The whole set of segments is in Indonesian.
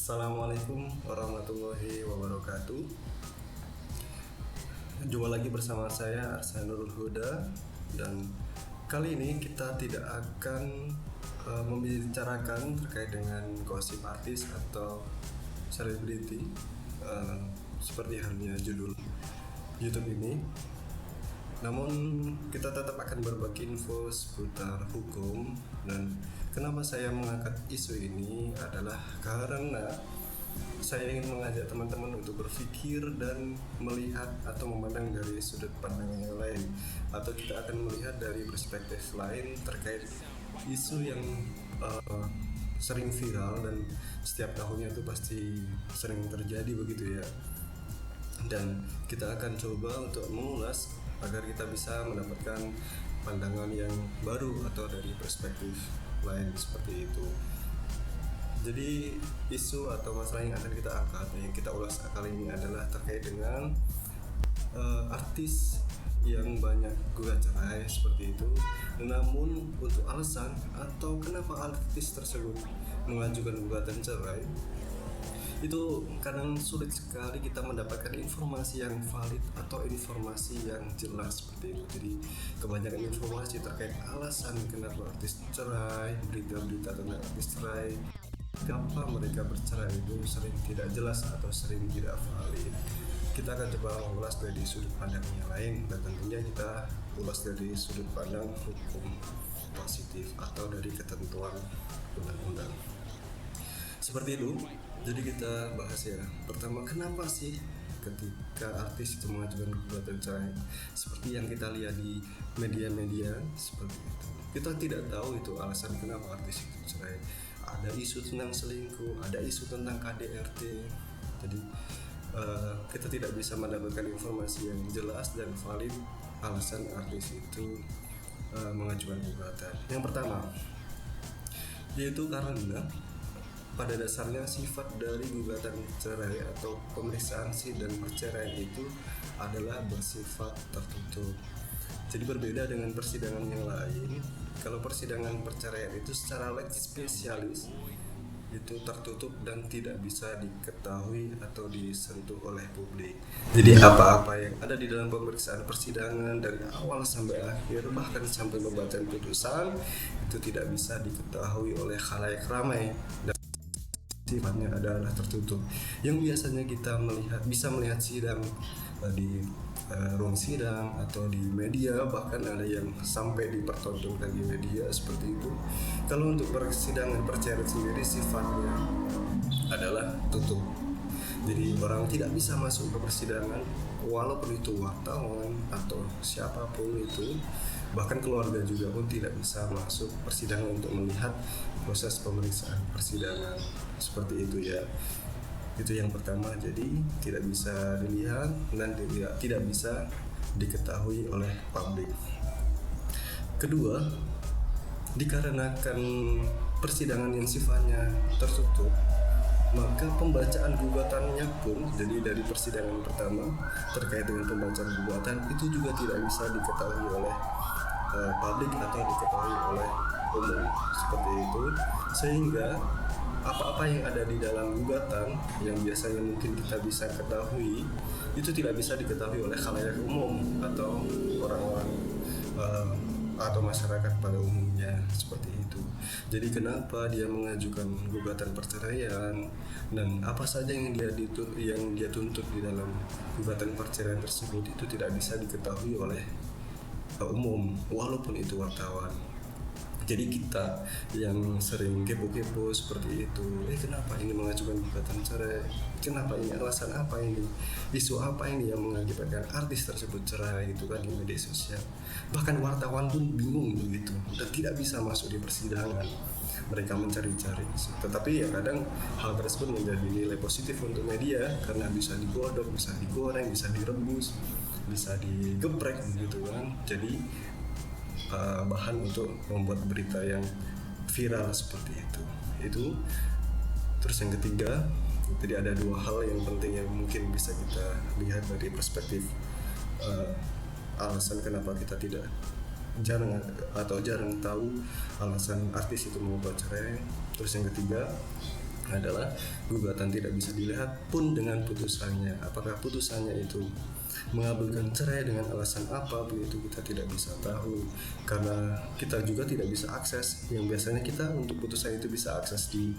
Assalamualaikum warahmatullahi wabarakatuh. Jumpa lagi bersama saya Arsanul Huda, dan kali ini kita tidak akan membicarakan terkait dengan gosip artis atau selebriti seperti halnya judul YouTube ini. Namun kita tetap akan berbagi info seputar hukum. Dan kenapa saya mengangkat isu ini adalah karena saya ingin mengajak teman-teman untuk berpikir dan melihat atau memandang dari sudut pandang yang lain, atau kita akan melihat dari perspektif lain terkait isu yang sering viral dan setiap tahunnya itu pasti sering terjadi begitu ya. Dan kita akan coba untuk mengulas agar kita bisa mendapatkan pandangan yang baru atau dari perspektif lain seperti itu. Jadi isu atau masalah yang akan kita angkat, yang kita ulas kali ini adalah terkait dengan artis yang banyak gugat cerai seperti itu. Namun untuk alasan atau kenapa artis tersebut mengajukan gugatan cerai, itu kadang sulit sekali kita mendapatkan informasi yang valid atau informasi yang jelas seperti itu. Jadi kebanyakan informasi terkait alasan kenapa artis cerai, berita-berita tentang artis cerai, kenapa mereka bercerai itu sering tidak jelas atau sering tidak valid. Kita akan coba mengulas dari sudut pandang yang lain, dan tentunya kita ulas dari sudut pandang hukum positif atau dari ketentuan undang-undang. Seperti itu. Jadi kita bahas ya. Pertama, kenapa sih ketika artis itu mengajukan gugatan cerai seperti yang kita lihat di media-media seperti itu. Kita tidak tahu itu alasan kenapa artis itu cerai. Ada isu tentang selingkuh, ada isu tentang KDRT. Jadi kita tidak bisa mendapatkan informasi yang jelas dan valid alasan artis itu mengajukan gugatan. Yang pertama, yaitu karena pada dasarnya sifat dari gugatan cerai atau pemeriksaan sidang perceraian itu adalah bersifat tertutup. Jadi berbeda dengan persidangan yang lain. Kalau persidangan perceraian itu secara legis spesialis itu tertutup dan tidak bisa diketahui atau disentuh oleh publik. Jadi apa-apa yang ada di dalam pemeriksaan persidangan dari awal sampai akhir, bahkan sampai pembacaan putusan, itu tidak bisa diketahui oleh khalayak ramai dan sifatnya adalah tertutup. Yang biasanya kita bisa melihat sidang di ruang sidang atau di media, bahkan ada yang sampai dipertontonkan di media seperti itu. Kalau untuk persidangan perceraian sendiri sifatnya adalah tutup. Jadi orang tidak bisa masuk ke persidangan, walaupun itu wartawan atau siapapun itu, bahkan keluarga juga pun tidak bisa masuk persidangan untuk melihat proses pemeriksaan persidangan seperti itu ya. Itu yang pertama, jadi tidak bisa dilihat dan tidak bisa diketahui oleh publik. Kedua, dikarenakan persidangan yang sifatnya tertutup, maka pembacaan gugatannya pun, jadi dari persidangan pertama terkait dengan pembacaan gugatan itu juga tidak bisa diketahui oleh publik atau diketahui oleh umum seperti itu, sehingga apa-apa yang ada di dalam gugatan yang biasanya mungkin kita bisa ketahui itu tidak bisa diketahui oleh khalayak umum atau orang-orang atau masyarakat pada umumnya seperti itu. Jadi kenapa dia mengajukan gugatan perceraian dan apa saja yang dia tuntut di dalam gugatan perceraian tersebut itu tidak bisa diketahui oleh umum walaupun itu wartawan. Jadi kita yang sering kepo-kepo seperti itu, kenapa ini mengajukan gugatan cerai? Kenapa ini? Alasan apa ini? Isu apa ini yang mengakibatkan artis tersebut cerai itu kan di media sosial? Bahkan wartawan pun bingung begitu dan tidak bisa masuk di persidangan. Mereka mencari-cari. Tetapi ya kadang hal tersebut menjadi nilai positif untuk media karena bisa digodok, bisa digoreng, bisa direbus, bisa digeprek gitu kan. Jadi bahan untuk membuat berita yang viral seperti itu. Terus yang ketiga, jadi ada dua hal yang penting yang mungkin bisa kita lihat dari perspektif alasan kenapa kita jarang tahu alasan artis itu mau cerai. Terus yang ketiga, adalah gugatan tidak bisa dilihat pun dengan putusannya. Apakah putusannya itu mengabulkan cerai dengan alasan apa, begitu kita tidak bisa tahu, karena kita juga tidak bisa akses. Yang biasanya kita untuk putusan itu bisa akses di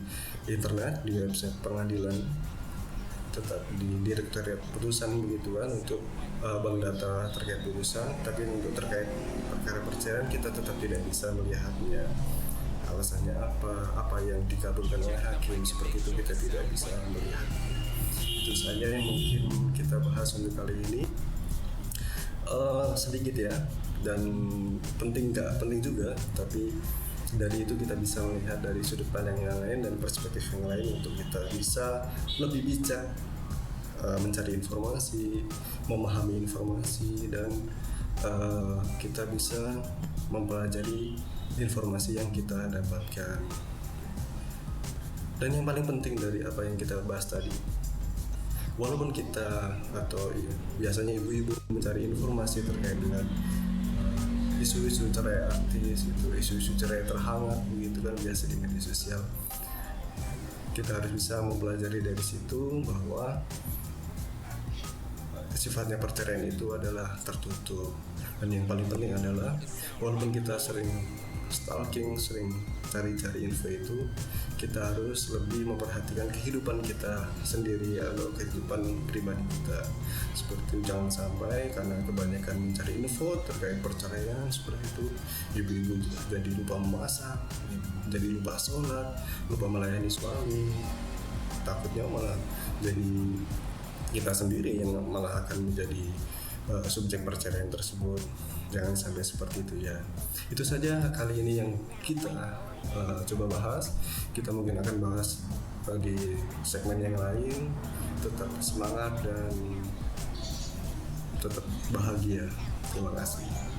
internet, di website pengadilan, tetap di direktorat putusan begitu kan, untuk bank data terkait putusan. Tapi untuk terkait perkara perceraian kita tetap tidak bisa melihatnya, alasannya apa yang dikabulkan oleh hakim, seperti itu kita tidak bisa melihat. Itu saja yang mungkin kita bahas untuk kali ini. Sedikit ya, dan penting nggak penting juga, tapi dari itu kita bisa melihat dari sudut pandang yang lain dan perspektif yang lain untuk kita bisa lebih bijak mencari informasi, memahami informasi, dan kita bisa mempelajari informasi yang kita dapatkan. Dan yang paling penting dari apa yang kita bahas tadi, walaupun kita atau biasanya ibu-ibu mencari informasi terkait dengan isu-isu cerai artis, isu-isu cerai terhangat begitu kan, biasa di media sosial, kita harus bisa mempelajari dari situ bahwa sifatnya perceraian itu adalah tertutup. Dan yang paling penting adalah walaupun kita sering stalking, sering cari-cari info itu, kita harus lebih memperhatikan kehidupan kita sendiri atau kehidupan pribadi kita. Seperti itu, jangan sampai karena kebanyakan mencari info terkait perceraian seperti itu, ibu-ibu jadi lupa memasak, jadi lupa sholat, lupa melayani suami. Takutnya malah jadi kita sendiri yang malah akan menjadi subjek perceraian tersebut. Jangan sampai seperti itu ya. Itu saja kali ini yang kita coba bahas. Kita mungkin akan bahas di segmen yang lain. Tetap semangat dan tetap bahagia. Terima kasih.